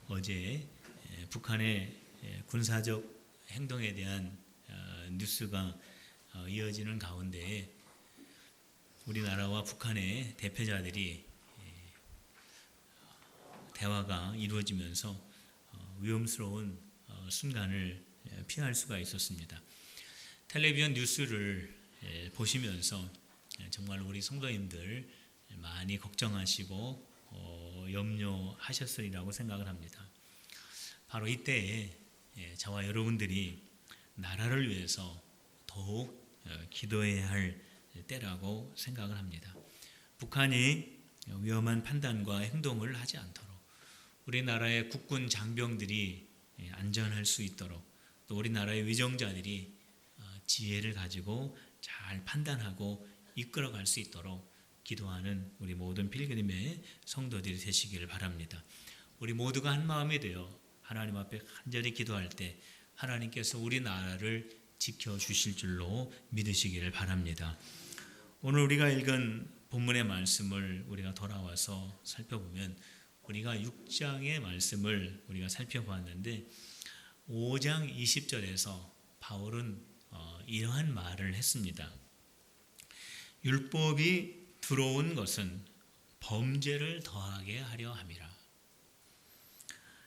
어제 북한의 군사적 행동에 대한 뉴스가 이어지는 가운데 우리나라와 북한의 대표자들이 대화가 이루어지면서 위험스러운 순간을 피할 수가 있었습니다. 텔레비전 뉴스를 보시면서 정말 우리 성도님들 많이 걱정하시고 염려하셨으리라고 생각을 합니다. 바로 이때에 저와 여러분들이 나라를 위해서 더욱 기도해야 할 때라고 생각을 합니다. 북한이 위험한 판단과 행동을 하지 않도록 우리나라의 국군 장병들이 안전할 수 있도록 또 우리나라의 위정자들이 지혜를 가지고 잘 판단하고 이끌어갈 수 있도록 기도하는 우리 모든 필그림의 성도들이 되시기를 바랍니다. 우리 모두가 한 마음이 되어 하나님 앞에 간절히 기도할 때 하나님께서 우리나라를 지켜주실 줄로 믿으시기를 바랍니다. 오늘 우리가 읽은 본문의 말씀을 우리가 돌아와서 살펴보면 우리가 6장의 말씀을 우리가 살펴보았는데 5장 20절에서 바울은 이러한 말을 했습니다. 율법이 들어온 것은 범죄를 더하게 하려 함이라.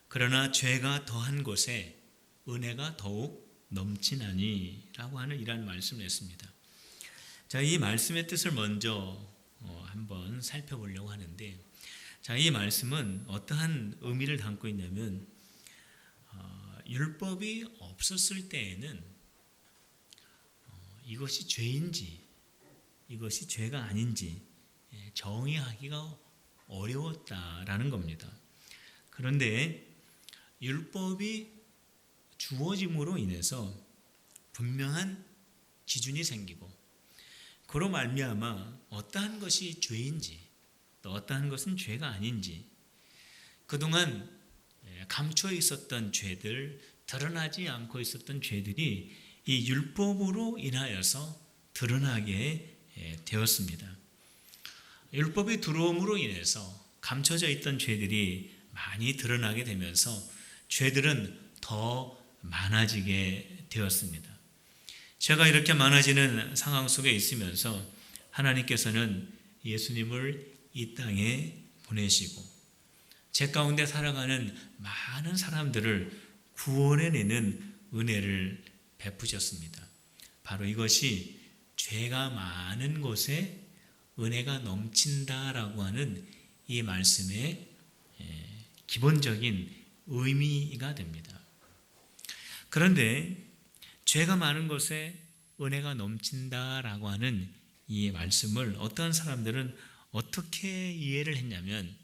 그러나 죄가 더한 곳에 은혜가 더욱 넘치나니 라고 하는 이러한 말씀을 했습니다. 자, 이 말씀의 뜻을 먼저 한번 살펴보려고 하는데, 자, 이 말씀은 어떠한 의미를 담고 있냐면 율법이 없었을 때에는 이것이 죄인지 이것이 죄가 아닌지 정의하기가 어려웠다라는 겁니다. 그런데 율법이 주어짐으로 인해서 분명한 기준이 생기고 그로 말미암아 어떠한 것이 죄인지 또 어떠한 것은 죄가 아닌지 그동안 감춰 있었던 죄들, 드러나지 않고 있었던 죄들이 이 율법으로 인하여서 드러나게 되었습니다. 율법이 들어옴으로 인해서 감춰져 있던 죄들이 많이 드러나게 되면서 죄들은 더 많아지게 되었습니다. 죄가 이렇게 많아지는 상황 속에 있으면서 하나님께서는 예수님을 이 땅에 보내시고 죄 가운데 살아가는 많은 사람들을 구원해내는 은혜를 베푸셨습니다. 바로 이것이 죄가 많은 곳에 은혜가 넘친다라고 하는 이 말씀의 기본적인 의미가 됩니다. 그런데 죄가 많은 곳에 은혜가 넘친다라고 하는 이 말씀을 어떠한 사람들은 어떻게 이해를 했냐면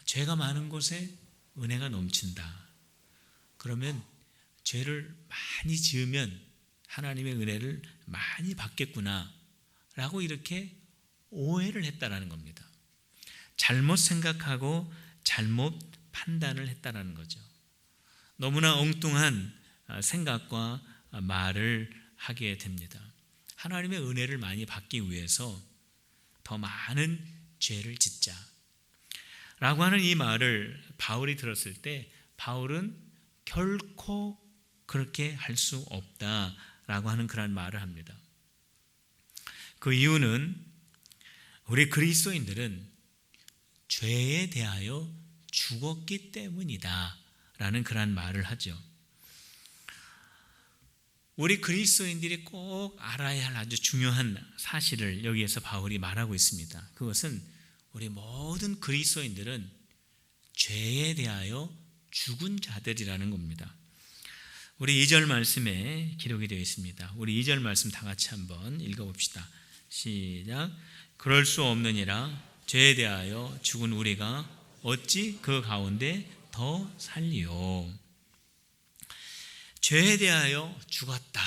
죄가 많은 곳에 은혜가 넘친다. 그러면 죄를 많이 지으면 하나님의 은혜를 많이 받겠구나 라고 이렇게 오해를 했다라는 겁니다. 잘못 생각하고 잘못 판단을 했다라는 거죠. 너무나 엉뚱한 생각과 말을 하게 됩니다. 하나님의 은혜를 많이 받기 위해서 더 많은 죄를 짓자 라고 하는 이 말을 바울이 들었을 때 바울은 결코 그렇게 할 수 없다라고 하는 그런 말을 합니다. 그 이유는 우리 그리스도인들은 죄에 대하여 죽었기 때문이다 라는 그런 말을 하죠. 우리 그리스도인들이 꼭 알아야 할 아주 중요한 사실을 여기에서 바울이 말하고 있습니다. 그것은 우리 모든 그리스도인들은 죄에 대하여 죽은 자들이라는 겁니다. 우리 2절 말씀에 기록이 되어 있습니다. 우리 2절 말씀 다 같이 한번 읽어봅시다. 시작. 그럴 수 없느니라 죄에 대하여 죽은 우리가 어찌 그 가운데 더 살리요. 죄에 대하여 죽었다.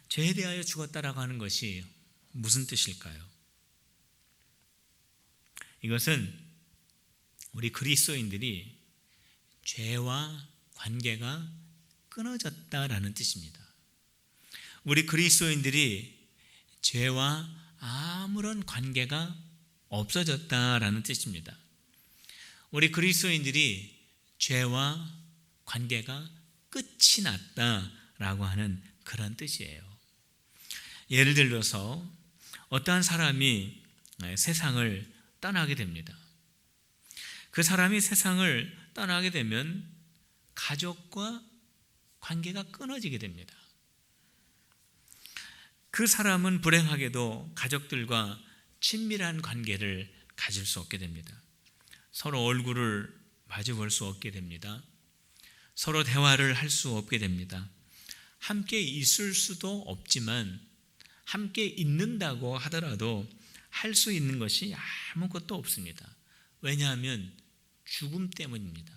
죄에 대하여 죽었다라고 하는 것이 무슨 뜻일까요? 이것은 우리 그리스도인들이 죄와 관계가 끊어졌다라는 뜻입니다. 우리 그리스도인들이 죄와 아무런 관계가 없어졌다라는 뜻입니다. 우리 그리스도인들이 죄와 관계가 끝이 났다라고 하는 그런 뜻이에요. 예를 들어서 어떠한 사람이 세상을 떠나게 됩니다. 그 사람이 세상을 떠나게 되면 가족과 관계가 끊어지게 됩니다. 그 사람은 불행하게도 가족들과 친밀한 관계를 가질 수 없게 됩니다. 서로 얼굴을 마주 볼 수 없게 됩니다. 서로 대화를 할 수 없게 됩니다. 함께 있을 수도 없지만 함께 있는다고 하더라도 할 수 있는 것이 아무것도 없습니다. 왜냐하면 죽음 때문입니다.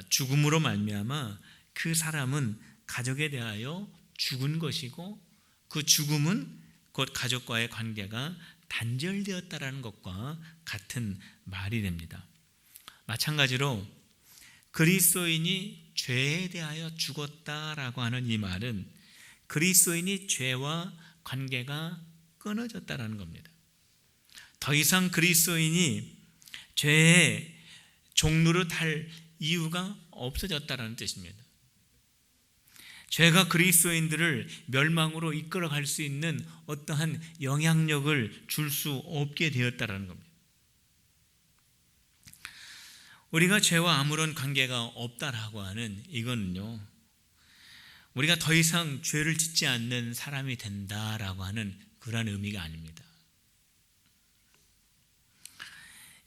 죽음으로 말미암아 그 사람은 가족에 대하여 죽은 것이고 그 죽음은 곧 가족과의 관계가 단절되었다라는 것과 같은 말이 됩니다. 마찬가지로 그리스도인이 죄에 대하여 죽었다라고 하는 이 말은 그리스도인이 죄와 관계가 끊어졌다라는 겁니다. 더 이상 그리스도인이 죄의 종로를 탈 이유가 없어졌다라는 뜻입니다. 죄가 그리스도인들을 멸망으로 이끌어갈 수 있는 어떠한 영향력을 줄 수 없게 되었다라는 겁니다. 우리가 죄와 아무런 관계가 없다라고 하는 이거는요, 우리가 더 이상 죄를 짓지 않는 사람이 된다라고 하는 그런 의미가 아닙니다.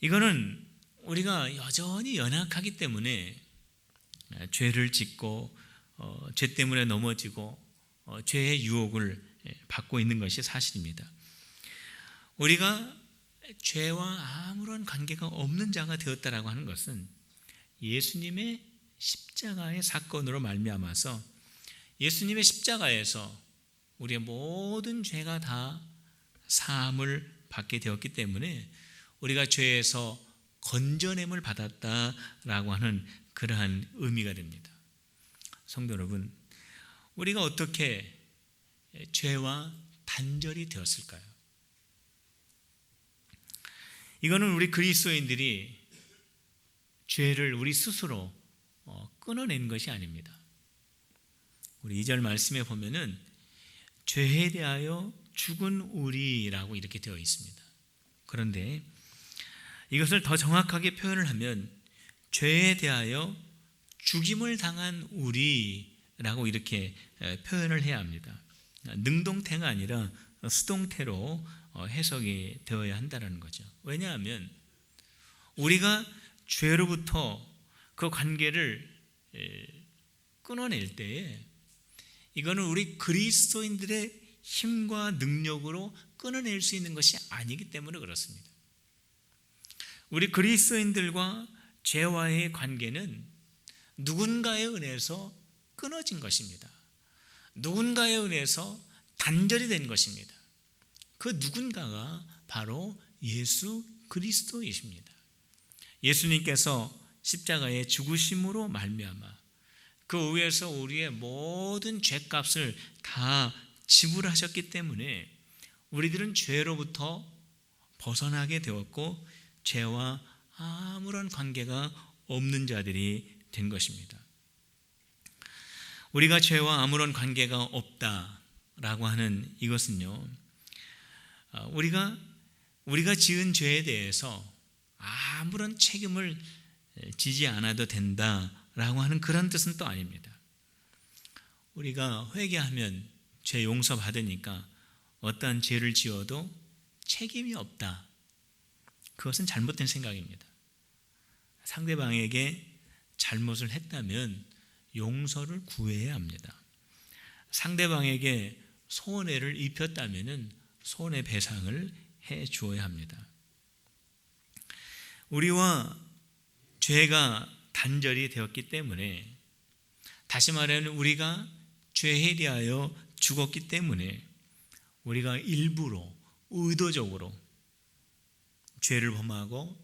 이거는 우리가 여전히 연약하기 때문에 죄를 짓고 죄 때문에 넘어지고 죄의 유혹을 받고 있는 것이 사실입니다. 우리가 죄와 아무런 관계가 없는 자가 되었다라고 하는 것은 예수님의 십자가의 사건으로 말미암아서 예수님의 십자가에서 우리의 모든 죄가 다 사함을 받게 되었기 때문에 우리가 죄에서 건져냄을 받았다라고 하는 그러한 의미가 됩니다. 성도 여러분, 우리가 어떻게 죄와 단절이 되었을까요? 이거는 우리 그리스도인들이 죄를 우리 스스로 끊어낸 것이 아닙니다. 우리 2절 말씀에 보면은 죄에 대하여 죽은 우리라고 이렇게 되어 있습니다. 그런데 이것을 더 정확하게 표현을 하면 죄에 대하여 죽임을 당한 우리라고 이렇게 표현을 해야 합니다. 능동태가 아니라 수동태로 해석이 되어야 한다는 거죠. 왜냐하면 우리가 죄로부터 그 관계를 끊어낼 때에 이거는 우리 그리스도인들의 힘과 능력으로 끊어낼 수 있는 것이 아니기 때문에 그렇습니다. 우리 그리스도인들과 죄와의 관계는 누군가에 의해서 끊어진 것입니다. 누군가에 의해서 단절이 된 것입니다. 그 누군가가 바로 예수 그리스도이십니다. 예수님께서 십자가의 죽으심으로 말미암아 그 위에서 우리의 모든 죄값을 다 지불하셨기 때문에 우리들은 죄로부터 벗어나게 되었고 죄와 아무런 관계가 없는 자들이 된 것입니다. 우리가 죄와 아무런 관계가 없다라고 하는 이것은요, 우리가 지은 죄에 대해서 아무런 책임을 지지 않아도 된다라고 하는 그런 뜻은 또 아닙니다. 우리가 회개하면 죄 용서받으니까 어떠한 죄를 지어도 책임이 없다. 그것은 잘못된 생각입니다. 상대방에게 잘못을 했다면 용서를 구해야 합니다. 상대방에게 손해를 입혔다면 손해배상을 해 주어야 합니다. 우리와 죄가 단절이 되었기 때문에, 다시 말하면 우리가 죄에 대하여 죽었기 때문에 우리가 일부러 의도적으로 죄를 범하고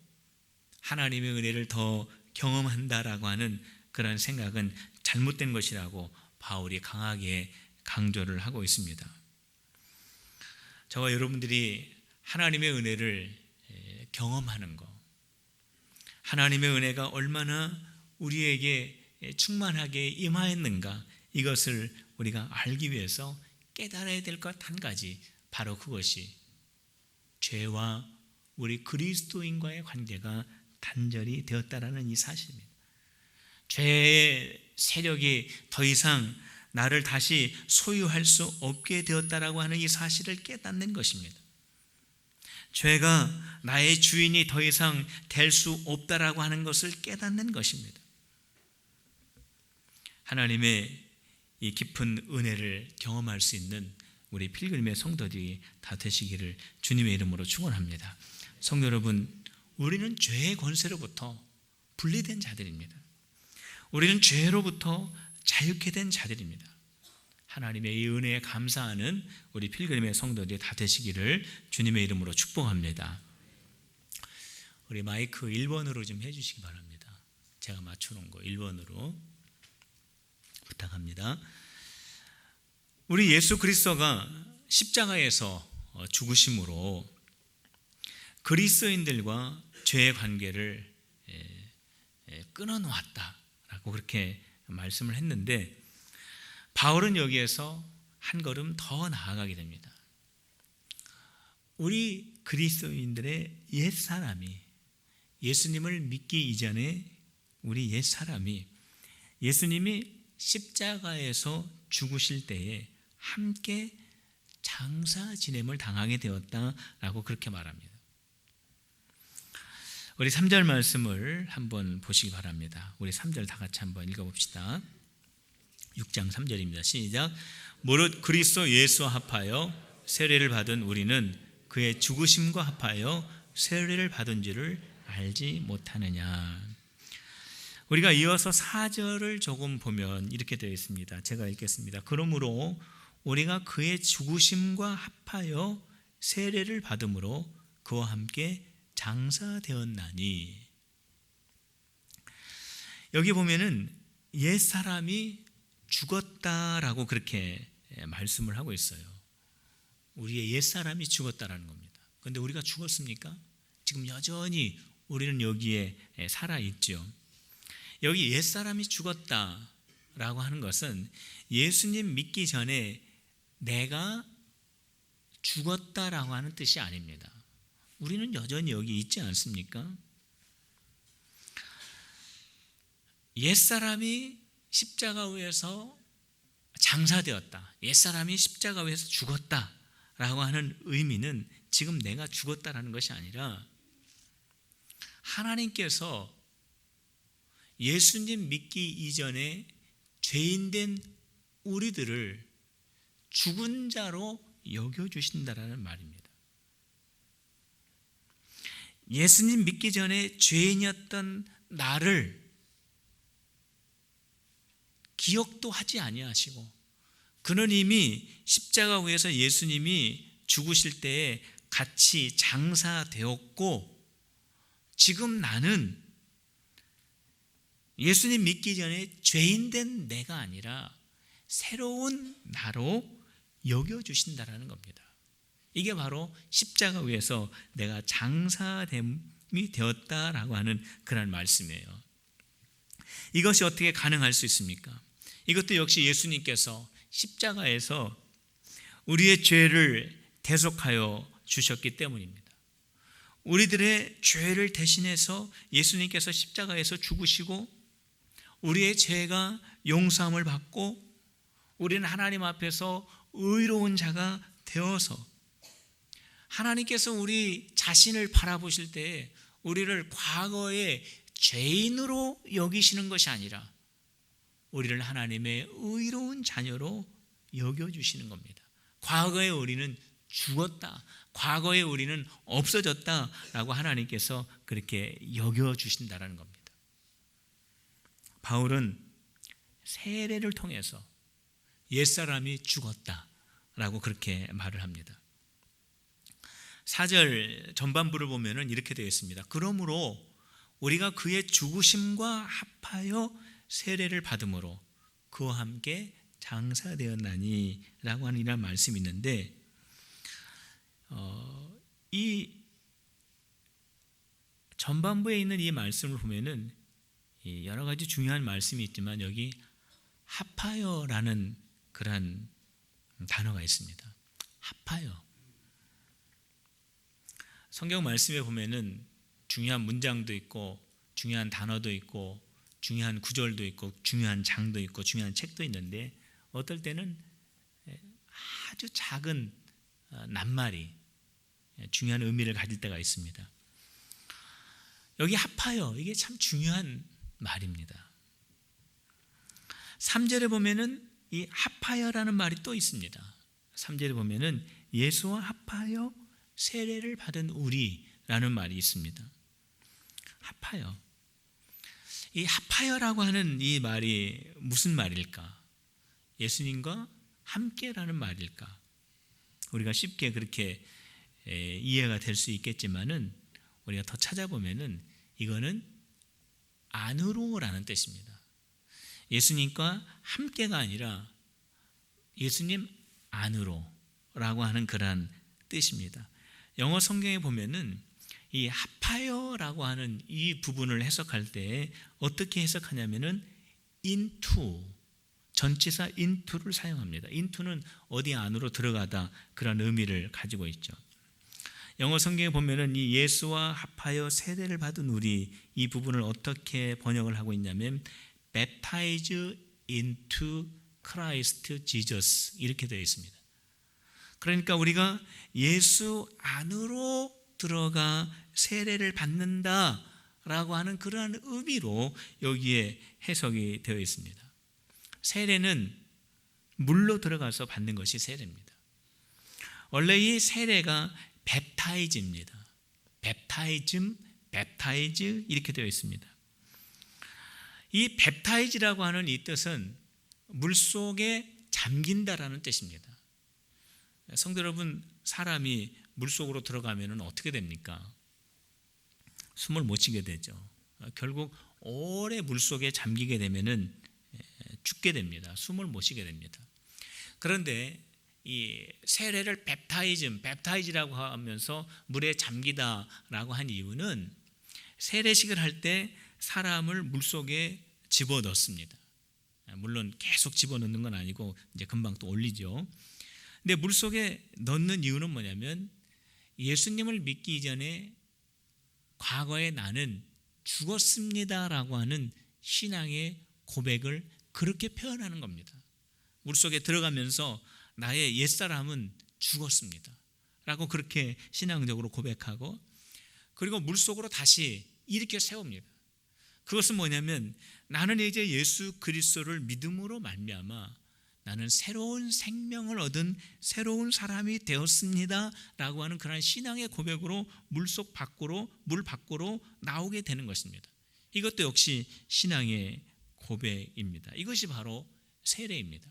하나님의 은혜를 더 경험한다라고 하는 그런 생각은 잘못된 것이라고 바울이 강하게 강조를 하고 있습니다. 저와 여러분들이 하나님의 은혜를 경험하는 것, 하나님의 은혜가 얼마나 우리에게 충만하게 임하였는가, 이것을 우리가 알기 위해서 깨달아야 될 것 한 가지, 바로 그것이 죄와 우리 그리스도인과의 관계가 단절이 되었다라는 이 사실입니다. 죄의 세력이 더 이상 나를 다시 소유할 수 없게 되었다라고 하는 이 사실을 깨닫는 것입니다. 죄가 나의 주인이 더 이상 될 수 없다라고 하는 것을 깨닫는 것입니다. 하나님의 이 깊은 은혜를 경험할 수 있는 우리 필그림의 성도들이 다 되시기를 주님의 이름으로 축원합니다. 성도 여러분, 우리는 죄의 권세로부터 분리된 자들입니다. 우리는 죄로부터 자유케 된 자들입니다. 하나님의 이 은혜에 감사하는 우리 필그림의 성도들이 다 되시기를 주님의 이름으로 축복합니다. 우리 마이크 1번으로 좀 해주시기 바랍니다. 제가 맞춰놓은 거 1번으로 부탁합니다. 우리 예수 그리스도가 십자가에서 죽으심으로 그리스도인들과 죄의 관계를 끊어놓았다라고 그렇게 말씀을 했는데, 바울은 여기에서 한 걸음 더 나아가게 됩니다. 우리 그리스도인들의 옛사람이, 예수님을 믿기 이전에 우리 옛사람이 예수님이 십자가에서 죽으실 때에 함께 장사 지냄을 당하게 되었다라고 그렇게 말합니다. 우리 3절 말씀을 한번 보시기 바랍니다. 우리 3절 다 같이 한번 읽어봅시다. 6장 3절입니다. 시작. 무릇 그리스도 예수와 합하여 세례를 받은 우리는 그의 죽으심과 합하여 세례를 받은 줄을 알지 못하느냐. 우리가 이어서 4절을 조금 보면 이렇게 되어 있습니다. 제가 읽겠습니다. 그러므로 우리가 그의 죽으심과 합하여 세례를 받음으로 그와 함께 장사되었나니. 여기 보면은 옛사람이 죽었다라고 그렇게 말씀을 하고 있어요. 우리의 옛사람이 죽었다라는 겁니다. 그런데 우리가 죽었습니까? 지금 여전히 우리는 여기에 살아있죠. 여기 옛사람이 죽었다라고 하는 것은 예수님 믿기 전에 내가 죽었다라고 하는 뜻이 아닙니다. 우리는 여전히 여기 있지 않습니까? 옛사람이 십자가 위에서 장사되었다, 옛사람이 십자가 위에서 죽었다라고 하는 의미는 지금 내가 죽었다라는 것이 아니라 하나님께서 예수님 믿기 이전에 죄인된 우리들을 죽은 자로 여겨주신다라는 말입니다. 예수님 믿기 전에 죄인이었던 나를 기억도 하지 아니하시고, 그는 이미 십자가 위에서 예수님이 죽으실 때에 같이 장사되었고, 지금 나는 예수님 믿기 전에 죄인된 내가 아니라 새로운 나로 여겨주신다라는 겁니다. 이게 바로 십자가 위에서 내가 장사됨이 되었다라고 하는 그런 말씀이에요. 이것이 어떻게 가능할 수 있습니까? 이것도 역시 예수님께서 십자가에서 우리의 죄를 대속하여 주셨기 때문입니다. 우리들의 죄를 대신해서 예수님께서 십자가에서 죽으시고 우리의 죄가 용서함을 받고 우리는 하나님 앞에서 의로운 자가 되어서 하나님께서 우리 자신을 바라보실 때 우리를 과거의 죄인으로 여기시는 것이 아니라 우리를 하나님의 의로운 자녀로 여겨주시는 겁니다. 과거에 우리는 죽었다, 과거에 우리는 없어졌다라고 하나님께서 그렇게 여겨주신다라는 겁니다. 바울은 세례를 통해서 옛사람이 죽었다라고 그렇게 말을 합니다. 4절 전반부를 보면은 이렇게 되어 있습니다. 그러므로 우리가 그의 죽으심과 합하여 세례를 받음으로 그와 함께 장사되었나니 라고 하는 이런 말씀이 있는데, 이 전반부에 있는 이 말씀을 보면은 여러 가지 중요한 말씀이 있지만 여기 하파여라는 그런 단어가 있습니다. 하파여. 성경 말씀에 보면은 중요한 문장도 있고 중요한 단어도 있고 중요한 구절도 있고 중요한 장도 있고 중요한 책도 있는데 어떨 때는 아주 작은 낱말이 중요한 의미를 가질 때가 있습니다. 여기 하파여, 이게 참 중요한 말입니다. 3절에 보면은 이 하파여라는 말이 또 있습니다. 3절에 보면은 예수와 합하여 세례를 받은 우리라는 말이 있습니다. 합하여. 이 합하여라고 하는 이 말이 무슨 말일까? 예수님과 함께라는 말일까? 우리가 쉽게 그렇게 이해가 될 수 있겠지만은 우리가 더 찾아보면은 이거는 안으로라는 뜻입니다. 예수님과 함께가 아니라 예수님 안으로라고 하는 그런 뜻입니다. 영어 성경에 보면은 이 합하여라고 하는 이 부분을 해석할 때 어떻게 해석하냐면은 into, 전치사 into를 사용합니다. into는 어디 안으로 들어가다 그런 의미를 가지고 있죠. 영어 성경에 보면은 이 예수와 합하여 세례를 받은 우리, 이 부분을 어떻게 번역을 하고 있냐면 baptize into Christ Jesus 이렇게 되어 있습니다. 그러니까 우리가 예수 안으로 들어가 세례를 받는다라고 하는 그러한 의미로 여기에 해석이 되어 있습니다. 세례는 물로 들어가서 받는 것이 세례입니다. 원래 이 세례가 뵙타이즈입니다. 뵙타이즈 이렇게 되어 있습니다. 이 뵙타이즈라고 하는 이 뜻은 물속에 잠긴다라는 뜻입니다. 성도 여러분, 사람이 물속으로 들어가면 어떻게 됩니까? 숨을 못 쉬게 되죠. 결국 오래 물속에 잠기게 되면 죽게 됩니다. 숨을 못 쉬게 됩니다. 그런데 이 세례를 뵙타이즈라고 하면서 물에 잠기다라고 한 이유는 세례식을 할 때 사람을 물속에 집어넣습니다. 물론 계속 집어넣는 건 아니고 이제 금방 또 올리죠. 근데 물속에 넣는 이유는 뭐냐면 예수님을 믿기 전에 과거에 나는 죽었습니다라고 하는 신앙의 고백을 그렇게 표현하는 겁니다. 물속에 들어가면서 나의 옛사람은 죽었습니다 라고 그렇게 신앙적으로 고백하고, 그리고 물속으로 다시 일으켜 세웁니다. 그것은 뭐냐면 나는 이제 예수 그리스도를 믿음으로 말미암아 나는 새로운 생명을 얻은 새로운 사람이 되었습니다 라고 하는 그런 신앙의 고백으로 물 밖으로 나오게 되는 것입니다. 이것도 역시 신앙의 고백입니다. 이것이 바로 세례입니다.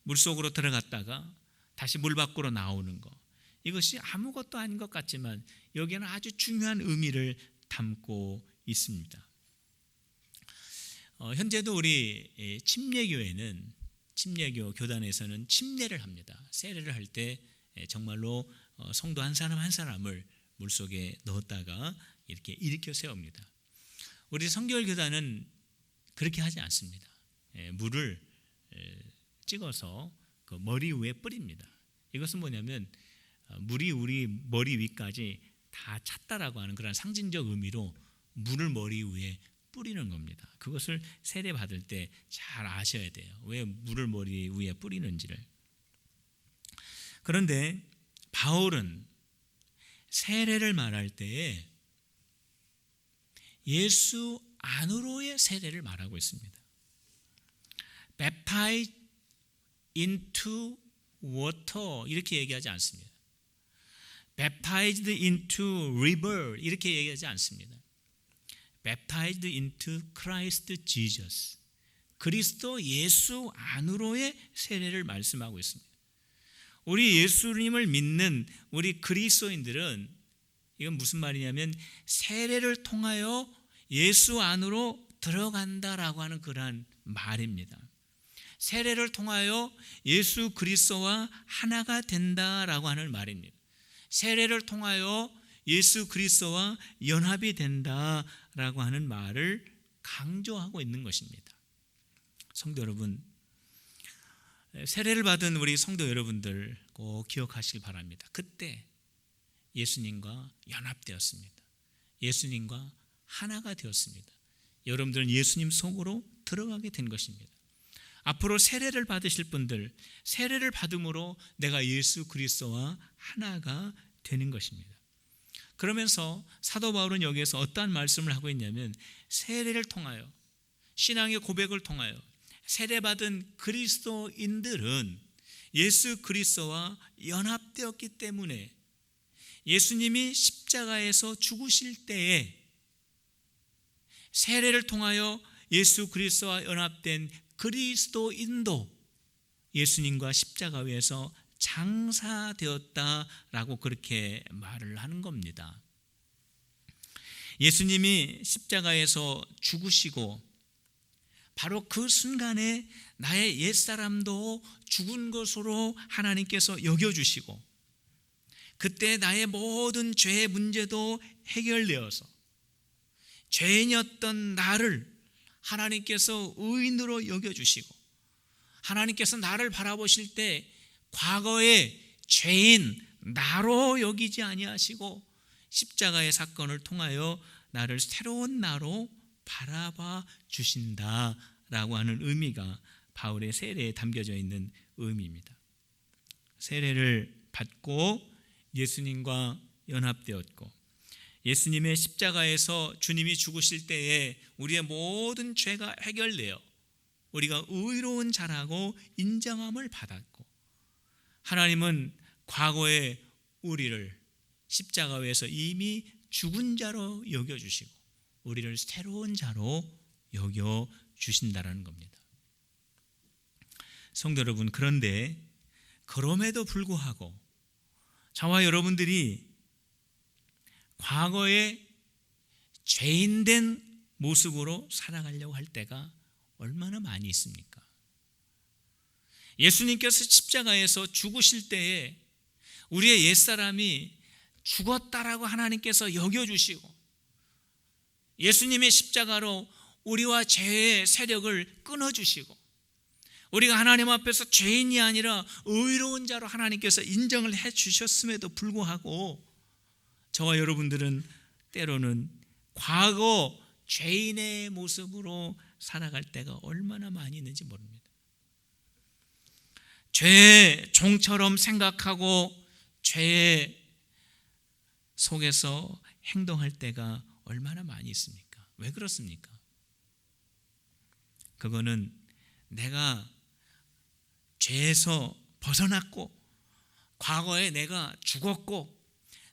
물속으로 들어갔다가 다시 물 밖으로 나오는 것, 이것이 아무것도 아닌 것 같지만 여기에는 아주 중요한 의미를 담고 있습니다. 현재도 우리 침례교 교단에서는 침례를 합니다. 세례를 할 때 정말로 성도 한 사람 한 사람을 물속에 넣었다가 이렇게 일으켜 세웁니다. 우리 성결 교단은 그렇게 하지 않습니다. 물을 찍어서 그 머리 위에 뿌립니다. 이것은 뭐냐면 물이 우리 머리 위까지 다 찼다라고 하는 그런 상징적 의미로 물을 머리 위에 뿌리는 겁니다. 그것을 세례 받을 때 잘 아셔야 돼요. 왜 물을 머리 위에 뿌리는지를. 그런데 바울은 세례를 말할 때에 예수 안으로의 세례를 말하고 있습니다. Baptize into water 이렇게 얘기하지 않습니다. Baptized into river 이렇게 얘기하지 않습니다. Baptized into Christ Jesus, 그리스도 예수 안으로의 세례를 말씀하고 있습니다. 우리 예수님을 믿는 우리 그리스도인들은 이건 무슨 말이냐면 세례를 통하여 예수 안으로 들어간다라고 하는 그러한 말입니다. 세례를 통하여 예수 그리스도와 하나가 된다라고 하는 말입니다. 세례를 통하여 예수 그리스도와 연합이 된다라고 하는 말을 강조하고 있는 것입니다. 성도 여러분, 세례를 받은 우리 성도 여러분들 꼭 기억하시길 바랍니다. 그때 예수님과 연합되었습니다. 예수님과 하나가 되었습니다. 여러분들은 예수님 속으로 들어가게 된 것입니다. 앞으로 세례를 받으실 분들, 세례를 받음으로 내가 예수 그리스도와 하나가 되는 것입니다. 그러면서 사도 바울은 여기에서 어떠한 말씀을 하고 있냐면, 세례를 통하여, 신앙의 고백을 통하여 세례받은 그리스도인들은 예수 그리스도와 연합되었기 때문에 예수님이 십자가에서 죽으실 때에 세례를 통하여 예수 그리스도와 연합된 그리스도인도 예수님과 십자가 위에서 장사되었다라고 그렇게 말을 하는 겁니다. 예수님이 십자가에서 죽으시고 바로 그 순간에 나의 옛사람도 죽은 것으로 하나님께서 여겨주시고, 그때 나의 모든 죄의 문제도 해결되어서 죄인이었던 나를 하나님께서 의인으로 여겨주시고, 하나님께서 나를 바라보실 때 과거의 죄인 나로 여기지 아니하시고 십자가의 사건을 통하여 나를 새로운 나로 바라봐 주신다라고 하는 의미가 바울의 세례에 담겨져 있는 의미입니다. 세례를 받고 예수님과 연합되었고, 예수님의 십자가에서 주님이 죽으실 때에 우리의 모든 죄가 해결되어 우리가 의로운 자라고 인정함을 받았고, 하나님은 과거에 우리를 십자가 위에서 이미 죽은 자로 여겨주시고 우리를 새로운 자로 여겨주신다는 겁니다. 성도 여러분, 그런데 그럼에도 불구하고 저와 여러분들이 과거에 죄인된 모습으로 살아가려고 할 때가 얼마나 많이 있습니까? 예수님께서 십자가에서 죽으실 때에 우리의 옛사람이 죽었다라고 하나님께서 여겨주시고, 예수님의 십자가로 우리와 죄의 세력을 끊어주시고, 우리가 하나님 앞에서 죄인이 아니라 의로운 자로 하나님께서 인정을 해주셨음에도 불구하고 저와 여러분들은 때로는 과거 죄인의 모습으로 살아갈 때가 얼마나 많이 있는지 모릅니다. 죄의 종처럼 생각하고 죄의 속에서 행동할 때가 얼마나 많이 있습니까? 왜 그렇습니까? 그거는 내가 죄에서 벗어났고 과거에 내가 죽었고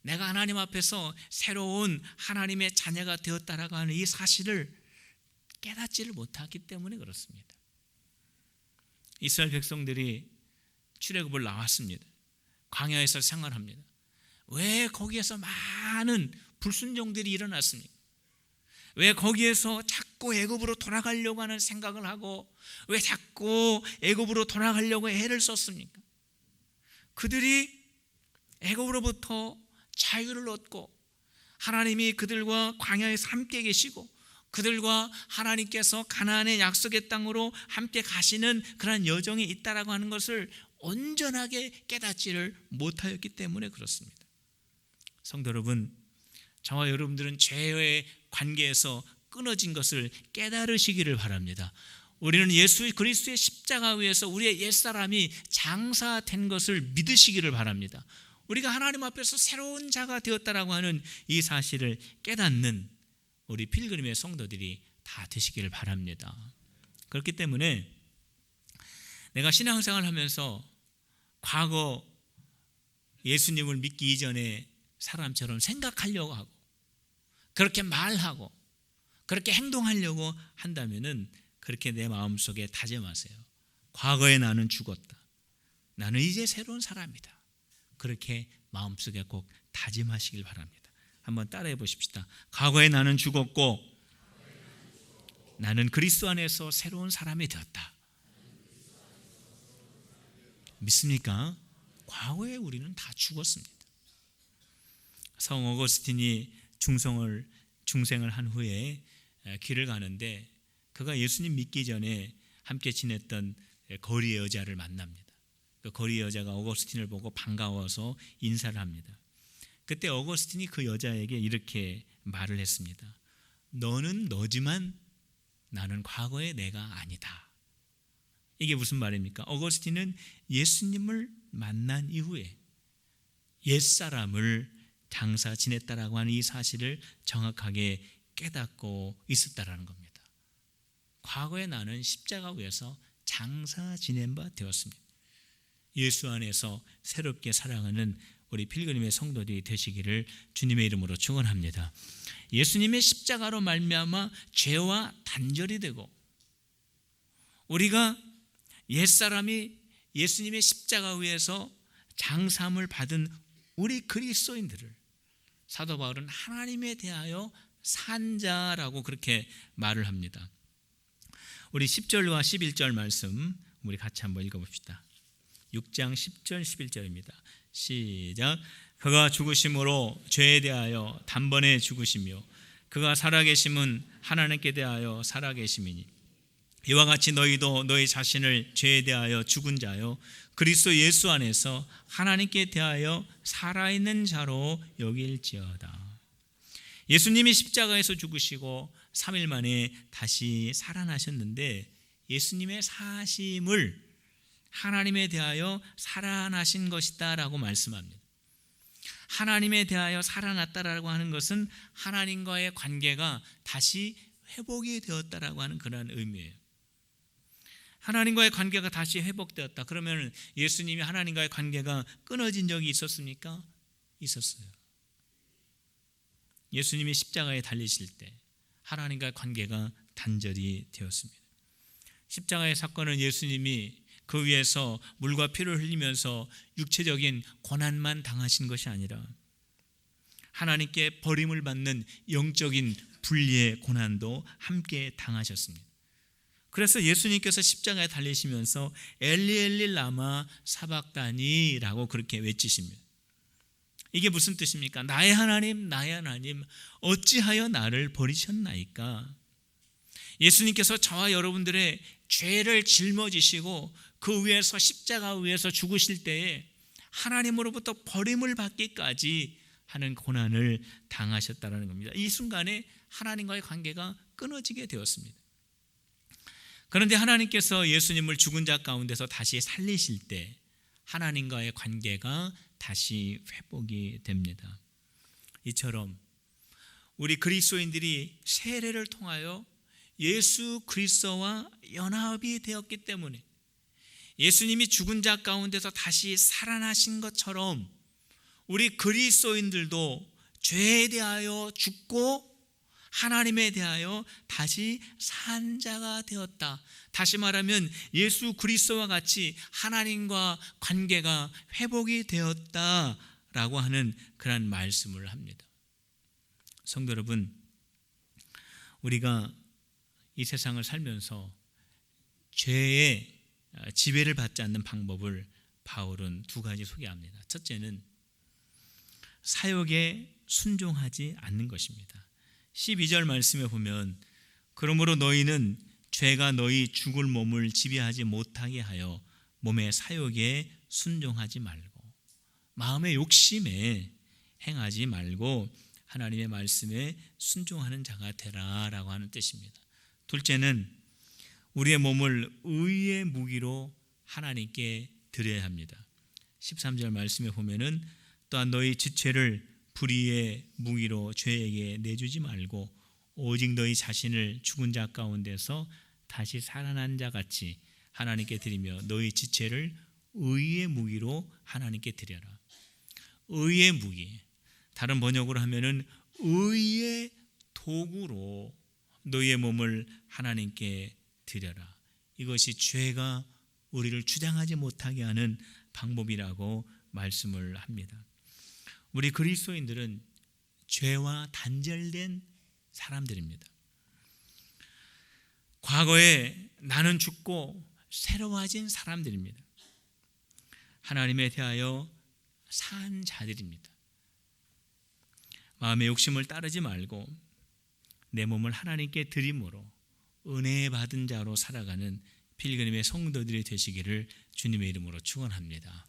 내가 하나님 앞에서 새로운 하나님의 자녀가 되었다라고 하는 이 사실을 깨닫지를 못하기 때문에 그렇습니다. 이스라엘 백성들이 출애굽을 나왔습니다. 광야에서 생활합니다. 왜 거기에서 많은 불순종들이 일어났습니까? 왜 거기에서 자꾸 애굽으로 돌아가려고 하는 생각을 하고 왜 자꾸 애굽으로 돌아가려고 애를 썼습니까? 그들이 애굽으로부터 자유를 얻고 하나님이 그들과 광야에서 함께 계시고 그들과 하나님께서 가나안의 약속의 땅으로 함께 가시는 그런 여정이 있다라고 하는 것을 온전하게 깨닫지를 못하였기 때문에 그렇습니다. 성도 여러분, 저와 여러분들은 죄의 관계에서 끊어진 것을 깨달으시기를 바랍니다. 우리는 예수 그리스도의 십자가 위에서 우리의 옛사람이 장사된 것을 믿으시기를 바랍니다. 우리가 하나님 앞에서 새로운 자가 되었다라고 하는 이 사실을 깨닫는 우리 필그림의 성도들이 다 되시기를 바랍니다. 그렇기 때문에 내가 신앙생활을 하면서 과거 예수님을 믿기 이전에 사람처럼 생각하려고 하고 그렇게 말하고 그렇게 행동하려고 한다면은 그렇게 내 마음속에 다짐하세요. 과거에 나는 죽었다. 나는 이제 새로운 사람이다. 그렇게 마음속에 꼭 다짐하시길 바랍니다. 한번 따라해 보십시다. 과거에 나는 죽었고 나는 그리스도 안에서 새로운 사람이 되었다. 믿습니까? 과거에 우리는 다 죽었습니다. 성 어거스틴이 중생을 한 후에 길을 가는데 그가 예수님 믿기 전에 함께 지냈던 거리 여자를 만납니다. 그 거리 여자가 어거스틴을 보고 반가워서 인사를 합니다. 그때 어거스틴이 그 여자에게 이렇게 말을 했습니다. 너는 너지만 나는 과거의 내가 아니다. 이게 무슨 말입니까? 어거스틴은 예수님을 만난 이후에 옛사람을 장사 지냈다라고 하는 이 사실을 정확하게 깨닫고 있었다라는 겁니다. 과거에 나는 십자가 위에서 장사 지낸 바 되었습니다. 예수 안에서 새롭게 살아가는 우리 필그림의 성도들이 되시기를 주님의 이름으로 축원합니다. 예수님의 십자가로 말미암아 죄와 단절이 되고 우리가 옛사람이 예수님의 십자가 위에서 장사함을 받은 우리 그리스도인들을 사도 바울은 하나님에 대하여 산 자라고 그렇게 말을 합니다. 우리 10절과 11절 말씀 우리 같이 한번 읽어봅시다. 6장 10절 11절입니다. 시작. 그가 죽으심으로 죄에 대하여 단번에 죽으시며 그가 살아계심은 하나님께 대하여 살아계심이니 이와 같이 너희도 너희 자신을 죄에 대하여 죽은 자요 그리스도 예수 안에서 하나님께 대하여 살아있는 자로 여길지어다. 예수님이 십자가에서 죽으시고 3일 만에 다시 살아나셨는데 예수님의 사심을 하나님에 대하여 살아나신 것이다 라고 말씀합니다. 하나님에 대하여 살아났다라고 하는 것은 하나님과의 관계가 다시 회복이 되었다라고 하는 그런 의미예요. 하나님과의 관계가 다시 회복되었다. 그러면 예수님이 하나님과의 관계가 끊어진 적이 있었습니까? 있었어요. 예수님이 십자가에 달리실 때 하나님과의 관계가 단절이 되었습니다. 십자가의 사건은 예수님이 그 위에서 물과 피를 흘리면서 육체적인 고난만 당하신 것이 아니라 하나님께 버림을 받는 영적인 분리의 고난도 함께 당하셨습니다. 그래서 예수님께서 십자가에 달리시면서 엘리 엘리 라마 사박다니라고 그렇게 외치십니다. 이게 무슨 뜻입니까? 나의 하나님 나의 하나님 어찌하여 나를 버리셨나이까? 예수님께서 저와 여러분들의 죄를 짊어지시고 그 위에서 십자가 위에서 죽으실 때에 하나님으로부터 버림을 받기까지 하는 고난을 당하셨다는 겁니다. 이 순간에 하나님과의 관계가 끊어지게 되었습니다. 그런데 하나님께서 예수님을 죽은 자 가운데서 다시 살리실 때 하나님과의 관계가 다시 회복이 됩니다. 이처럼 우리 그리스도인들이 세례를 통하여 예수 그리스도와 연합이 되었기 때문에 예수님이 죽은 자 가운데서 다시 살아나신 것처럼 우리 그리스도인들도 죄에 대하여 죽고 하나님에 대하여 다시 산 자가 되었다. 다시 말하면 예수 그리스도와 같이 하나님과 관계가 회복이 되었다라고 하는 그런 말씀을 합니다. 성도 여러분, 우리가 이 세상을 살면서 죄의 지배를 받지 않는 방법을 바울은 두 가지 소개합니다. 첫째는 사욕에 순종하지 않는 것입니다. 12절 말씀에 보면 그러므로 너희는 죄가 너희 죽을 몸을 지배하지 못하게 하여 몸의 사욕에 순종하지 말고 마음의 욕심에 행하지 말고 하나님의 말씀에 순종하는 자가 되라라고 하는 뜻입니다. 둘째는 우리의 몸을 의의 무기로 하나님께 드려야 합니다. 13절 말씀에 보면은 또한 너희 지체를 불의의 무기로 죄에게 내주지 말고 오직 너희 자신을 죽은 자 가운데서 다시 살아난 자 같이 하나님께 드리며 너희 지체를 의의 무기로 하나님께 드려라. 의의 무기, 다른 번역으로 하면은 의의 도구로 너희의 몸을 하나님께 드려라. 이것이 죄가 우리를 주장하지 못하게 하는 방법이라고 말씀을 합니다. 우리 그리스도인들은 죄와 단절된 사람들입니다. 과거에 나는 죽고 새로워진 사람들입니다. 하나님에 대하여 산 자들입니다. 마음의 욕심을 따르지 말고 내 몸을 하나님께 드림으로 은혜 받은 자로 살아가는 필그림의 성도들이 되시기를 주님의 이름으로 축원합니다.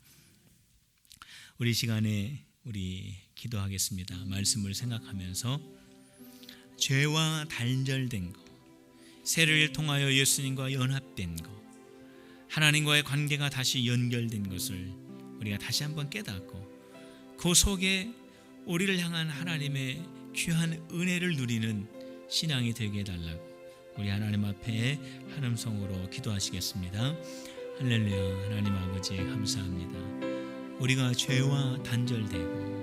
우리 시간에 우리 기도하겠습니다. 말씀을 생각하면서 죄와 단절된 것, 세례를 통하여 예수님과 연합된 것, 하나님과의 관계가 다시 연결된 것을 우리가 다시 한번 깨닫고 그 속에 우리를 향한 하나님의 귀한 은혜를 누리는 신앙이 되게 해달라고 우리 하나님 앞에 한 음성으로 기도하시겠습니다. 할렐루야. 하나님 아버지 감사합니다. 우리가 죄와 단절되고